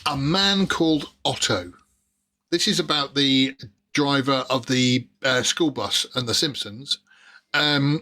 A Man Called Otto. This is about the driver of the school bus and The Simpsons. No,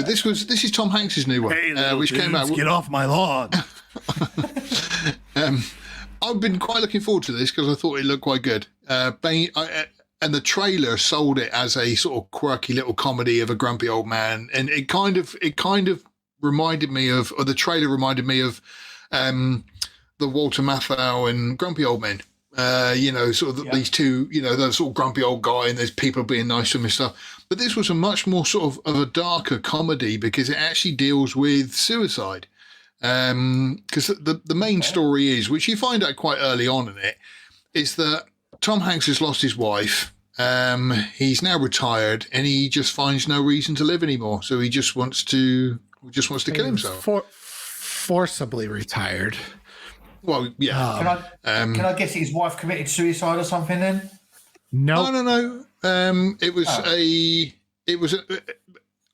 this is Tom Hanks's new one, Hey, which came out. Get off my lawn. I've been quite looking forward to this because I thought it looked quite good. And the trailer sold it as a sort of quirky little comedy of a grumpy old man, and it kind of reminded me of, or the trailer reminded me of, the Walter Matthau and Grumpy Old Men. Sort of these two, the sort of grumpy old guy, and there's people being nice to him and stuff. But this was a much more sort of a darker comedy because it actually deals with suicide. Because the main story is, which you find out quite early on in it, is that Tom Hanks has lost his wife. He's now retired, and he just finds no reason to live anymore. So he just wants to kill himself. Forcibly retired. Well, yeah. Can I guess his wife committed suicide or something then? No. It was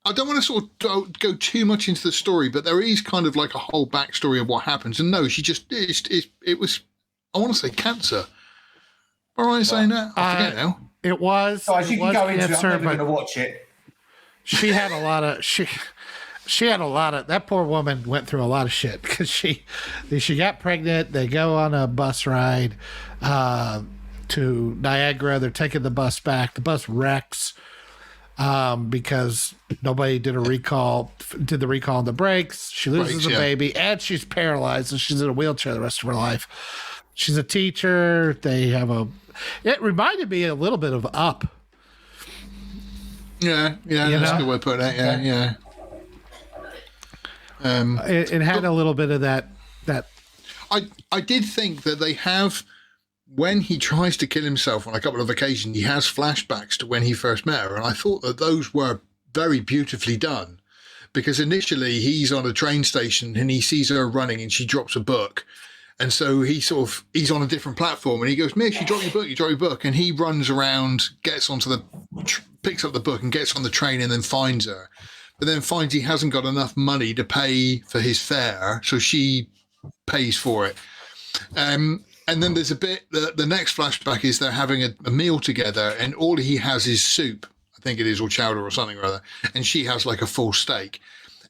I don't want to sort of go too much into the story, but there is kind of like a whole backstory of what happens. And no, she just it was, I want to say cancer. Am I right in saying that? I forget now. It was. Guys, you can go into it. cancer, I'm never but going to watch it. she had a lot of she had a lot of, that poor woman went through a lot of shit because she got pregnant. They go on a bus ride to Niagara. They're taking the bus back. The bus wrecks because nobody did the recall on the brakes. She loses a baby, and she's paralyzed, and she's in a wheelchair the rest of her life. She's a teacher. It reminded me a little bit of Up. Yeah, that's a good way to put it. Yeah. It had a little bit of that. I did think that they have, when he tries to kill himself on a couple of occasions, he has flashbacks to when he first met her, and I thought that those were very beautifully done, because initially he's on a train station and he sees her running and she drops a book, and so he's on a different platform and he goes, "Miss, you dropped your book," and he runs around, picks up the book and gets on the train and then finds her. But then finds he hasn't got enough money to pay for his fare, so she pays for it. And then there's a bit, the next flashback is they're having a meal together, and all he has is soup, I think it is, or chowder or something or other, and she has like a full steak.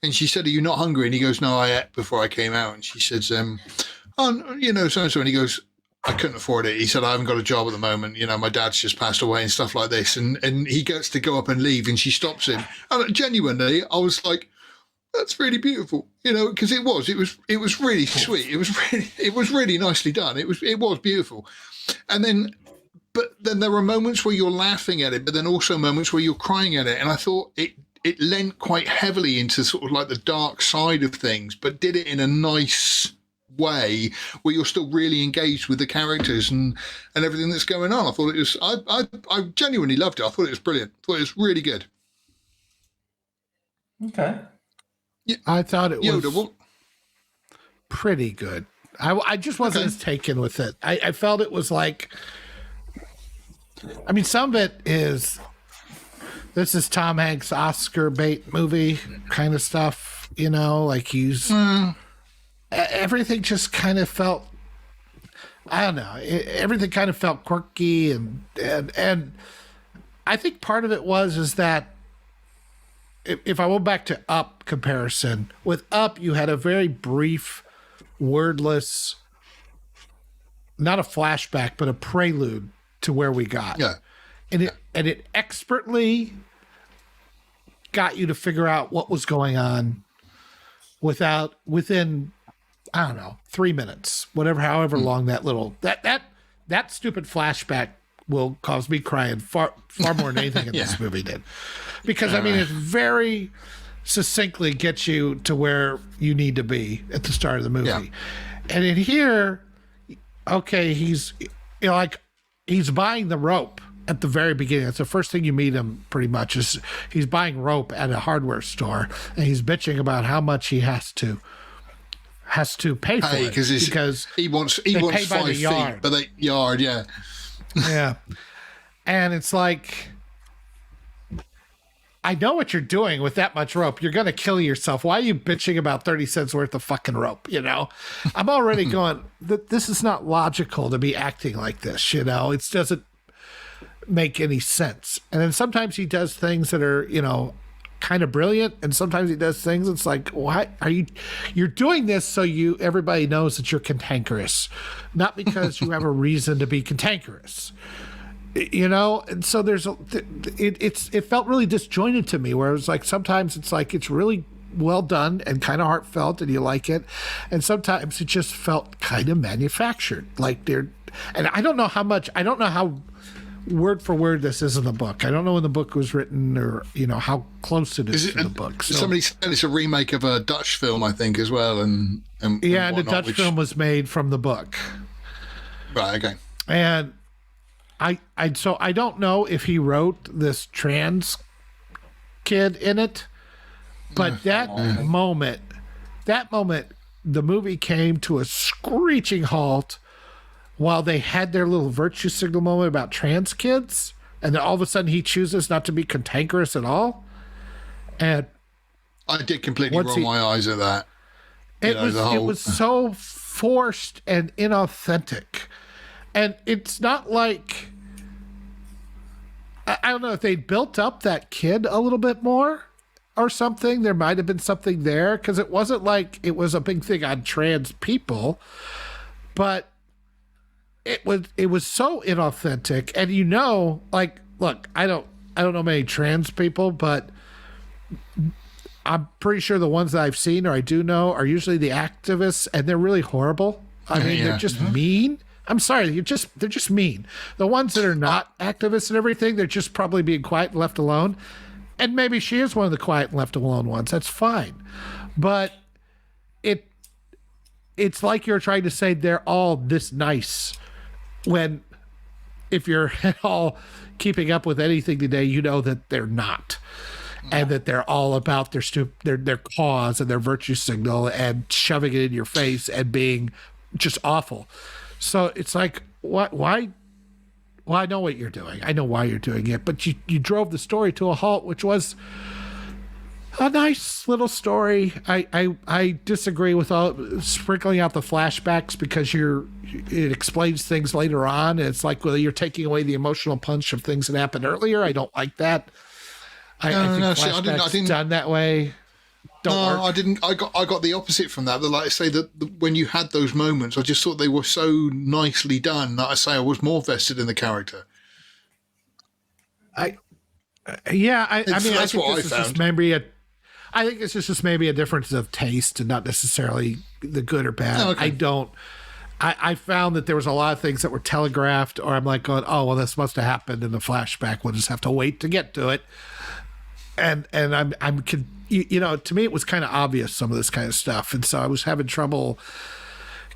And she said, "Are you not hungry?" And he goes, "No, I ate before I came out." And she says, so-and-so. And he goes, "I couldn't afford it." He said, "I haven't got a job at the moment. My dad's just passed away," and stuff like this. And he gets to go up and leave, and she stops him. And genuinely, I was like, "That's really beautiful," because it was really sweet. It was really nicely done. It was beautiful. But then there were moments where you're laughing at it, but then also moments where you're crying at it. And I thought it lent quite heavily into sort of like the dark side of things, but did it in a nice way where you're still really engaged with the characters and everything that's going on. I thought it was, I genuinely loved it. I thought it was brilliant. I thought it was really good. Okay. Yeah, I thought it was pretty good. I just wasn't as taken with it. I felt it was like, I mean, some of it is, this is Tom Hanks' Oscar bait movie kind of stuff, like he's... Everything just kind of felt, I don't know, everything kind of felt quirky, and I think part of it is that if I went back to Up comparison, with Up you had a very brief, wordless, not a flashback, but a prelude to where we got. Yeah. And it expertly got you to figure out what was going on within, I don't know, 3 minutes, however long that little, that stupid flashback will cause me crying far more than anything in this movie did. Because, I mean, it very succinctly gets you to where you need to be at the start of the movie. Yeah. And in here, okay, he's buying the rope at the very beginning. That's the first thing you meet him, pretty much, is he's buying rope at a hardware store, and he's bitching about how much he has to pay for it because he wants 5 feet, but they yard, yeah. Yeah. And it's like, I know what you're doing with that much rope. You're going to kill yourself. Why are you bitching about 30 cents worth of fucking rope? You know, I'm already going, this is not logical to be acting like this. You know, it doesn't make any sense. And then sometimes he does things that are, you know, kind of brilliant. And sometimes he does things. It's like, why are you're doing this so everybody knows that you're cantankerous, not because you have a reason to be cantankerous. You know, and so it felt really disjointed to me, where it was like sometimes it's like it's really well done and kind of heartfelt and you like it, and sometimes it just felt kind of manufactured, like and I don't know how word for word this is in the book. I don't know when the book was written, or you know how close it is to the book. So, somebody said it's a remake of a Dutch film, I think, as well, and the Dutch film was made from the book. Right. Okay. And so I don't know if he wrote this trans kid in it, but that moment, the movie came to a screeching halt while they had their little virtue signal moment about trans kids, and then all of a sudden he chooses not to be cantankerous at all. And I did completely roll my eyes at that. It was so forced and inauthentic, and it's not like. I don't know if they built up that kid a little bit more or something. There might have been something there, because it wasn't like it was a big thing on trans people, but it was so inauthentic. And you know, like, look, I don't know many trans people, but I'm pretty sure the ones that I've seen or I do know are usually the activists, and they're really horrible. I mean, they're just mean. I'm sorry, they're just mean. The ones that are not activists and everything, they're just probably being quiet and left alone. And maybe she is one of the quiet and left alone ones. That's fine. But it's like you're trying to say they're all this nice, when if you're at all keeping up with anything today, you know that they're not. And that they're all about their cause and their virtue signal and shoving it in your face and being just awful. So it's like, what? Why? Well, I know what you're doing. I know why you're doing it. But you drove the story to a halt, which was a nice little story. I disagree with all sprinkling out the flashbacks, because it explains things later on. And it's like, well, you're taking away the emotional punch of things that happened earlier. I don't like that. I think flashbacks I didn't done that way. I didn't. I got the opposite from that. Like I say, that when you had those moments, I just thought they were so nicely done that I was more vested in the character. I mean, I think this is just maybe I think it's just maybe a difference of taste and not necessarily the good or bad. Oh, okay. I found that there was a lot of things that were telegraphed, or I'm like going, oh, well, this must have happened in the flashback. We'll just have to wait to get to it. And you know, to me, it was kind of obvious, some of this kind of stuff. And so I was having trouble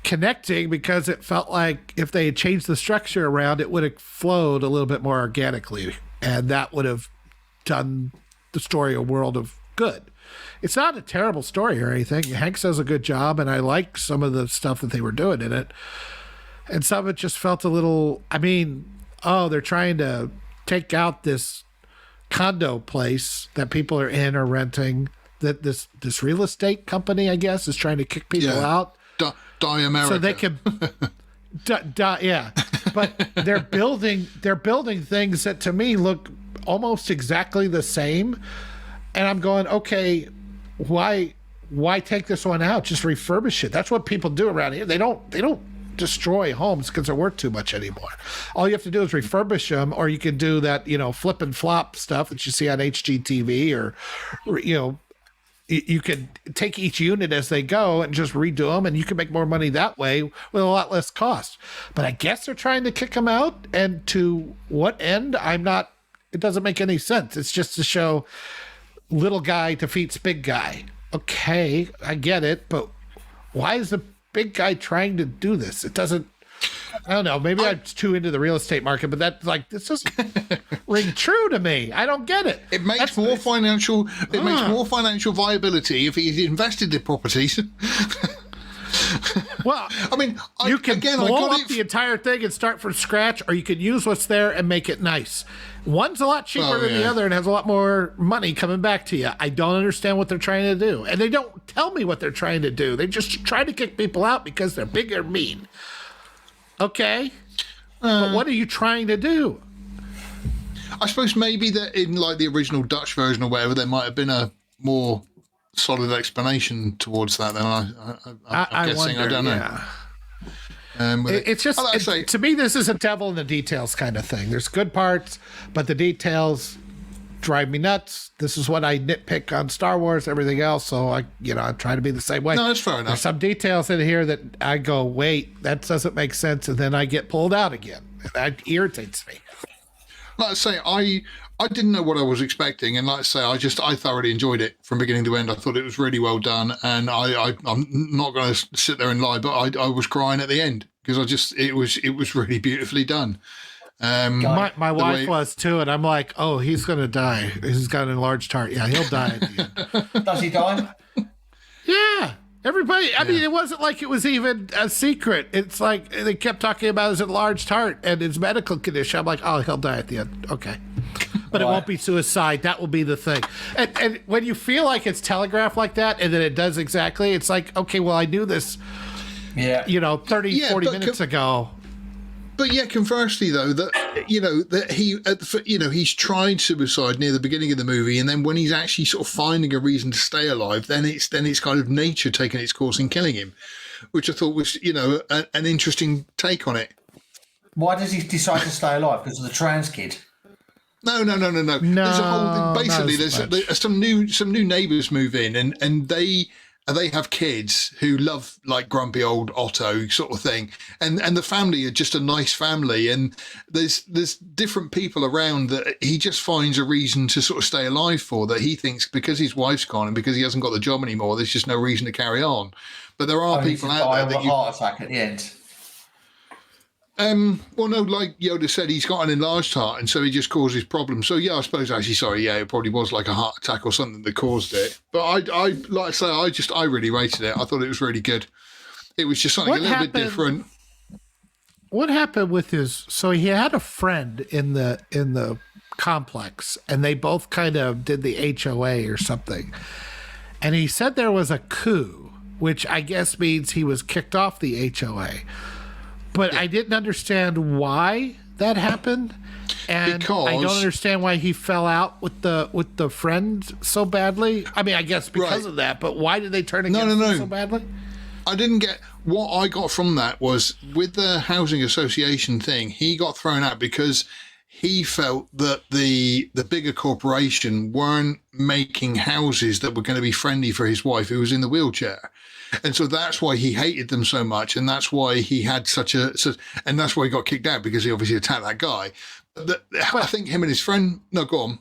connecting, because it felt like if they had changed the structure around, it would have flowed a little bit more organically. And that would have done the story a world of good. It's not a terrible story or anything. Hanks does a good job, and I like some of the stuff that they were doing in it. And some of it just felt a little, I mean, they're trying to take out this condo place that people are in or renting, that this real estate company, I guess, is trying to kick people out. Die America. So they can yeah. But they're building things that to me look almost exactly the same. And I'm going, okay, why take this one out? Just refurbish it. That's what people do around here. They don't destroy homes because they're worth too much anymore. All you have to do is refurbish them, or you can do that, you know, flip and flop stuff that you see on HGTV, or you know, you can take each unit as they go and just redo them, and you can make more money that way with a lot less cost. But I guess they're trying to kick them out, and to what end? It doesn't make any sense. It's just to show little guy defeats big guy. Okay, I get it, but why is the big guy trying to do this? It doesn't. I don't know. Maybe I'm too into the real estate market, but this doesn't ring true to me. I don't get it. It makes more financial. It makes more financial viability if he invested in properties. Well, I mean, you can blow got up the entire thing and start from scratch, or you can use what's there and make it nice. One's a lot cheaper than the other and has a lot more money coming back to you. I don't understand what they're trying to do. And they don't tell me what they're trying to do. They just try to kick people out because they're big or mean. Okay? But what are you trying to do? I suppose maybe that in like the original Dutch version or whatever, there might have been a more solid explanation towards that. Then I'm guessing. Wonder, I don't know. Yeah. It's just to me, this is a devil in the details kind of thing. There's good parts, but the details drive me nuts. This is what I nitpick on Star Wars, everything else. So I try to be the same way. No, that's fair enough. There's some details in here that I go, wait, that doesn't make sense, and then I get pulled out again. And that irritates me. Like I say, I didn't know what I was expecting, and like I say, I thoroughly enjoyed it from beginning to end. I thought it was really well done, and I'm not going to sit there and lie, but I was crying at the end because it was really beautifully done. My wife was too, and I'm like, oh, he's going to die. He's got an enlarged heart. Yeah, he'll die at the end. Does he die? Yeah. Everybody, I mean, it wasn't like it was even a secret. It's like they kept talking about his enlarged heart and his medical condition. I'm like, oh, he'll die at the end. Okay. But it won't be suicide. That will be the thing. And when you feel like it's telegraphed like that and then it does exactly, it's like, okay, well, I knew this, 30, 40 minutes ago. But yeah, conversely though, he's tried suicide near the beginning of the movie, and then when he's actually sort of finding a reason to stay alive, then it's kind of nature taking its course and killing him, which I thought was an interesting take on it. Why does he decide to stay alive? Because of the trans kid? No. There's a whole basically there's some new neighbours move in, and they have kids who love like grumpy old Otto sort of thing, and the family are just a nice family, and there's different people around that he just finds a reason to sort of stay alive for, that he thinks because his wife's gone and because he hasn't got the job anymore, there's just no reason to carry on. But there are people out there that heart attack at the end. Well, no, like Yoda said, he's got an enlarged heart, and so he just causes problems. So yeah, I suppose actually, it probably was like a heart attack or something that caused it. But I like I say, I really rated it. I thought it was really good. It was just something a little bit different. What happened with so he had a friend in the complex, and they both kind of did the HOA or something. And he said there was a coup, which I guess means he was kicked off the HOA. But I didn't understand why that happened, and I don't understand why he fell out with the friend so badly. I mean, I guess because of that, but why did they turn against him so badly? I didn't get what I got from that was with the housing association thing. He got thrown out because he felt that the bigger corporation weren't making houses that were going to be friendly for his wife who was in the wheelchair. And so that's why he hated them so much, and that's why he had and that's why he got kicked out, because he obviously attacked that guy. I think him and his friend. No, go on.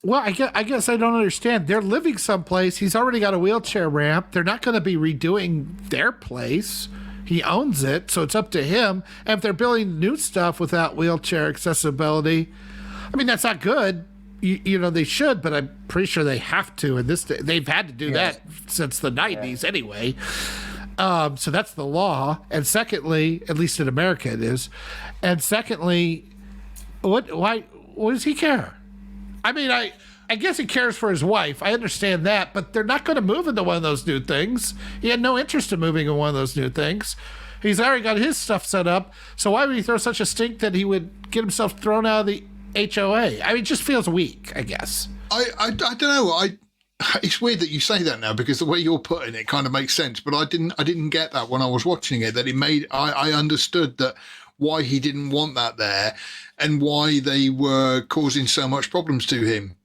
Well, I guess I don't understand. They're living someplace. He's already got a wheelchair ramp. They're not going to be redoing their place. He owns it, so it's up to him. And if they're building new stuff without wheelchair accessibility, I mean, that's not good. They should, but I'm pretty sure they have to. And they've had to do that since the 90s anyway. So that's the law. And secondly, at least in America it is. And secondly, what does he care? I mean, I guess he cares for his wife. I understand that, but they're not going to move into one of those new things. He had no interest in moving in one of those new things. He's already got his stuff set up. So why would he throw such a stink that he would get himself thrown out of the HOA? I mean, it just feels weak, I guess. I don't know. It's weird that you say that now, because the way you're putting it kind of makes sense. But I didn't get that when I was watching it. That I understood that why he didn't want that there, and why they were causing so much problems to him.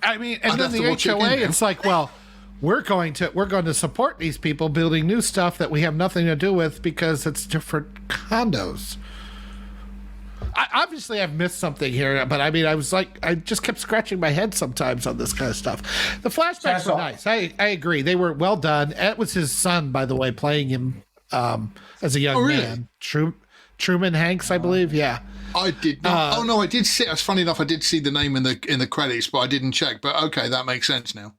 I mean, and then the HOA, it's like, well, we're going to support these people building new stuff that we have nothing to do with because it's different condos. Obviously, I've missed something here, but I mean, I just kept scratching my head sometimes on this kind of stuff. The flashbacks were nice. I agree. They were well done. It was his son, by the way, playing him as a young man. Truman Hanks, I believe. Yeah. I did not. Oh no, I did see. It's funny enough. I did see the name in the credits, but I didn't check. But okay, that makes sense now.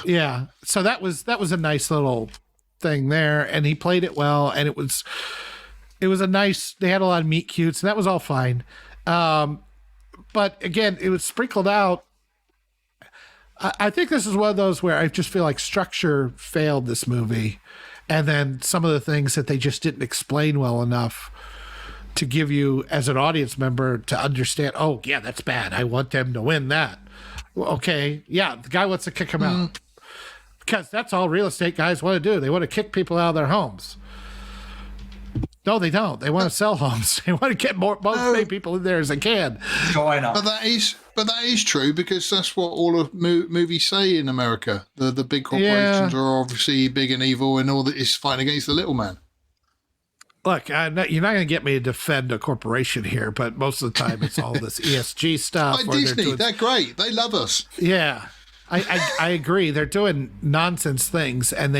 Yeah. So that was a nice little thing there, and he played it well, and it was a nice. They had a lot of meet cutes, and that was all fine. But again, it was sprinkled out. I think this is one of those where I just feel like structure failed this movie, and then some of the things that they just didn't explain well enough to give you as an audience member to understand. Oh yeah, that's bad. I want them to win that. Well, okay, yeah, the guy wants to kick him out because that's all real estate guys want to do. They want to kick people out of their homes. No, they don't. They want to sell homes. They want to get most many people in there as they can. China. But that is true, because that's what all of movies say in America. The big corporations are obviously big and evil, and all that is fighting against the little man. Look, you're not going to get me to defend a corporation here, but most of the time it's all this ESG stuff. Like Disney, they're great. They love us. Yeah, I agree. They're doing nonsense things, and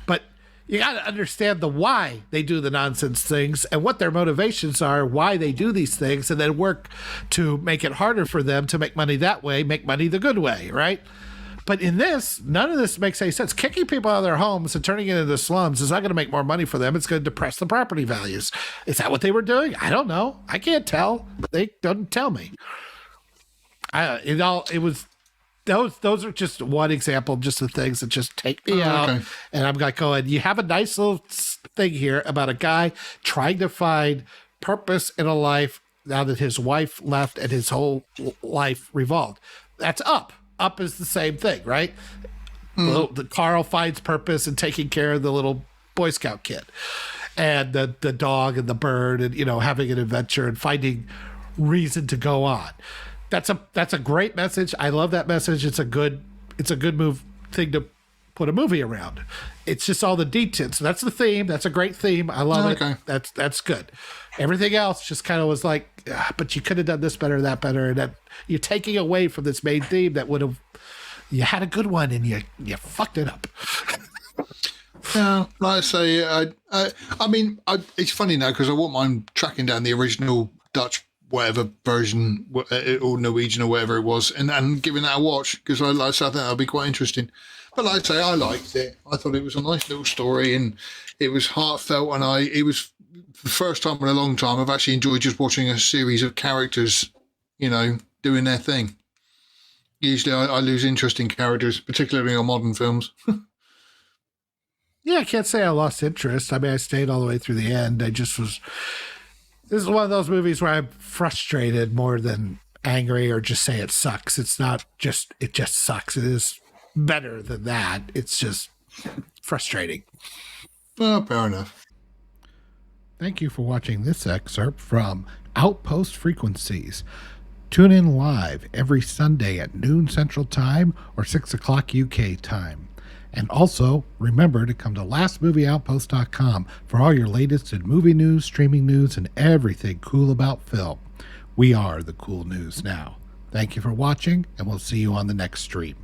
but you got to understand the why they do the nonsense things and what their motivations are, why they do these things, and then work to make it harder for them to make money that way, make money the good way, right? But in this, none of this makes any sense. Kicking people out of their homes and turning it into slums is not going to make more money for them. It's going to depress the property values. Is that what they were doing? I don't know. I can't tell. They don't tell me. Those are just one example, just the things that just take me out. Okay. And I'm like going, you have a nice little thing here about a guy trying to find purpose in a life now that his wife left and his whole life revolved. That's Up. Up is the same thing, right? The Carl finds purpose in taking care of the little Boy Scout kid, and the dog and the bird, and having an adventure and finding reason to go on. That's a great message. I love that message. It's a good thing to put a movie around. It's just all the details. So that's the theme. That's a great theme. I love it. That's good. Everything else just kind of was like, but you could have done this better, that better, and that you're taking away from this main theme that would have. You had a good one and you fucked it up. Yeah, like I say, I mean, it's funny now because I won't mind tracking down the original Dutch whatever version or Norwegian or whatever it was, and giving that a watch, because I think that'll be quite interesting. But like I say, I liked it. I thought it was a nice little story, and it was heartfelt, and it was the first time in a long time I've actually enjoyed just watching a series of characters, doing their thing. Usually I lose interest in characters, particularly on modern films. Yeah, I can't say I lost interest. I mean, I stayed all the way through the end. This is one of those movies where I'm frustrated more than angry or just say it sucks. It's not just, it just sucks. It is better than that. It's just frustrating. Well, fair enough. Thank you for watching this excerpt from Outpost Frequencies. Tune in live every Sunday at noon Central Time or 6 o'clock UK time. And also, remember to come to lastmovieoutpost.com for all your latest in movie news, streaming news, and everything cool about film. We are the cool news now. Thank you for watching, and we'll see you on the next stream.